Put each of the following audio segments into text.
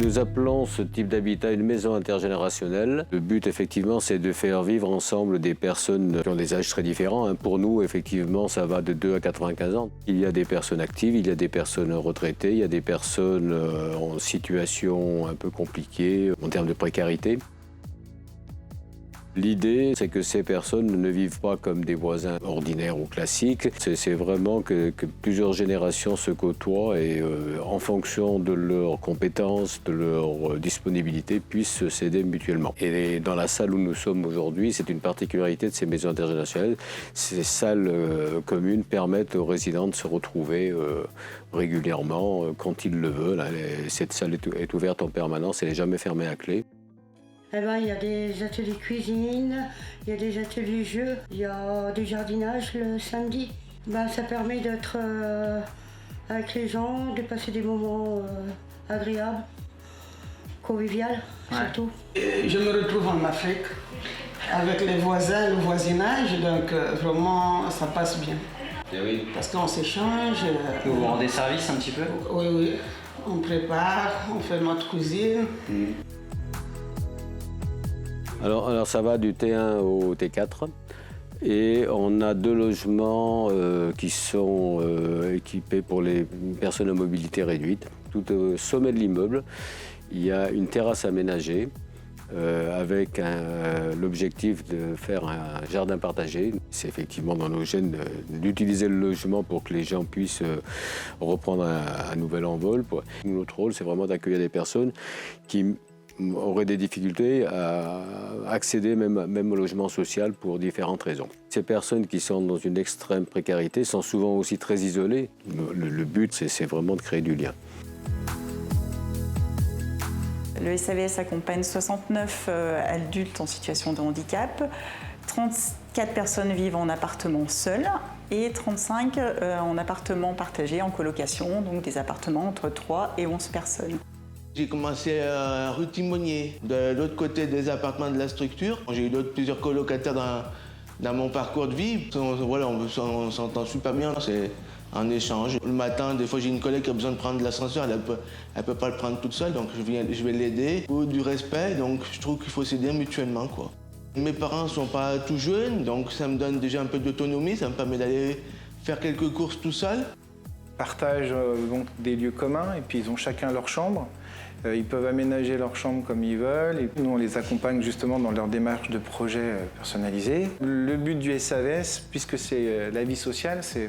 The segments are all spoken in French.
Nous appelons ce type d'habitat une maison intergénérationnelle. Le but, effectivement, c'est de faire vivre ensemble des personnes qui ont des âges très différents. Pour nous, effectivement, ça va de 2 à 95 ans. Il y a des personnes actives, il y a des personnes retraitées, il y a des personnes en situation un peu compliquée en termes de précarité. L'idée, c'est que ces personnes ne vivent pas comme des voisins ordinaires ou classiques. C'est vraiment que plusieurs générations se côtoient et en fonction de leurs compétences, de leur disponibilité, puissent s'aider mutuellement. Et dans la salle où nous sommes aujourd'hui, c'est une particularité de ces maisons intergénérationnelles. Ces salles communes permettent aux résidents de se retrouver régulièrement quand ils le veulent. Cette salle est ouverte en permanence, elle n'est jamais fermée à clé. Eh ben, il y a des ateliers cuisine, il y a des ateliers jeux, il y a du jardinage le samedi. Ben, ça permet d'être avec les gens, de passer des moments agréables, conviviales surtout. Et je me retrouve en Afrique avec les voisins, le voisinage, donc vraiment ça passe bien. Et oui. Parce qu'on s'échange. Vous vous rendez service un petit peu? Oui, oui. On prépare, on fait notre cuisine. Alors ça va du T1 au T4 et on a 2 logements qui sont équipés pour les personnes à mobilité réduite. Tout au sommet de l'immeuble, il y a une terrasse aménagée avec l'objectif de faire un jardin partagé. C'est effectivement dans nos gènes d'utiliser le logement pour que les gens puissent reprendre un nouvel envol. Notre rôle, c'est vraiment d'accueillir des personnes qui auraient des difficultés à accéder même au logement social pour différentes raisons. Ces personnes qui sont dans une extrême précarité sont souvent aussi très isolées. Le but, c'est vraiment de créer du lien. Le SAVS accompagne 69 adultes en situation de handicap, 34 personnes vivent en appartement seul et 35 en appartement partagé, en colocation, donc des appartements entre 3 et 11 personnes. J'ai commencé à rue Timonier, de l'autre côté des appartements de la structure. J'ai eu plusieurs colocataires dans mon parcours de vie. Voilà, on s'entend super bien, c'est un échange. Le matin, des fois, j'ai une collègue qui a besoin de prendre l'ascenseur, elle peut pas le prendre toute seule, donc je vais l'aider. Il faut du respect, donc je trouve qu'il faut s'aider mutuellement, quoi. Mes parents ne sont pas tout jeunes, donc ça me donne déjà un peu d'autonomie, ça me permet d'aller faire quelques courses tout seul. Ils partagent donc des lieux communs et puis ils ont chacun leur chambre. Ils peuvent aménager leur chambre comme ils veulent et nous on les accompagne justement dans leur démarche de projet personnalisé. Le but du SAVS, puisque c'est la vie sociale, c'est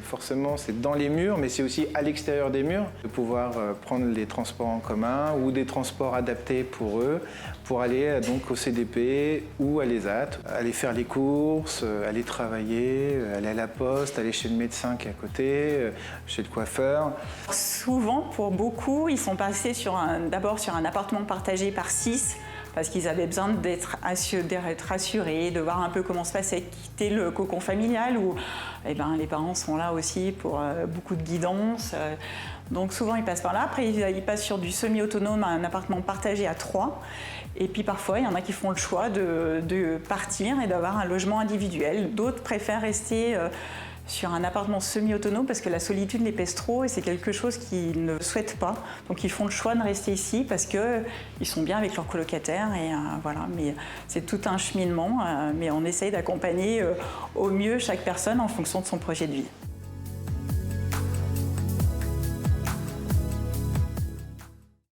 dans les murs mais c'est aussi à l'extérieur des murs de pouvoir prendre les transports en commun ou des transports adaptés pour eux pour aller donc au CDP ou à l'ESAT, aller faire les courses, aller travailler, aller à la poste, aller chez le médecin qui est à côté, chez le coiffeur. Souvent, pour beaucoup, ils sont passés d'abord sur un appartement partagé par 6 parce qu'ils avaient besoin d'être rassurés, de voir un peu comment se passait, quitter le cocon familial où les parents sont là aussi pour beaucoup de guidance. Donc souvent ils passent par là, après ils passent sur du semi-autonome, un appartement partagé à 3. Et puis parfois il y en a qui font le choix de partir et d'avoir un logement individuel. D'autres préfèrent rester sur un appartement semi-autonome parce que la solitude les pèse trop et c'est quelque chose qu'ils ne souhaitent pas. Donc ils font le choix de rester ici parce qu'ils sont bien avec leurs colocataires et voilà. Mais c'est tout un cheminement, mais on essaye d'accompagner au mieux chaque personne en fonction de son projet de vie.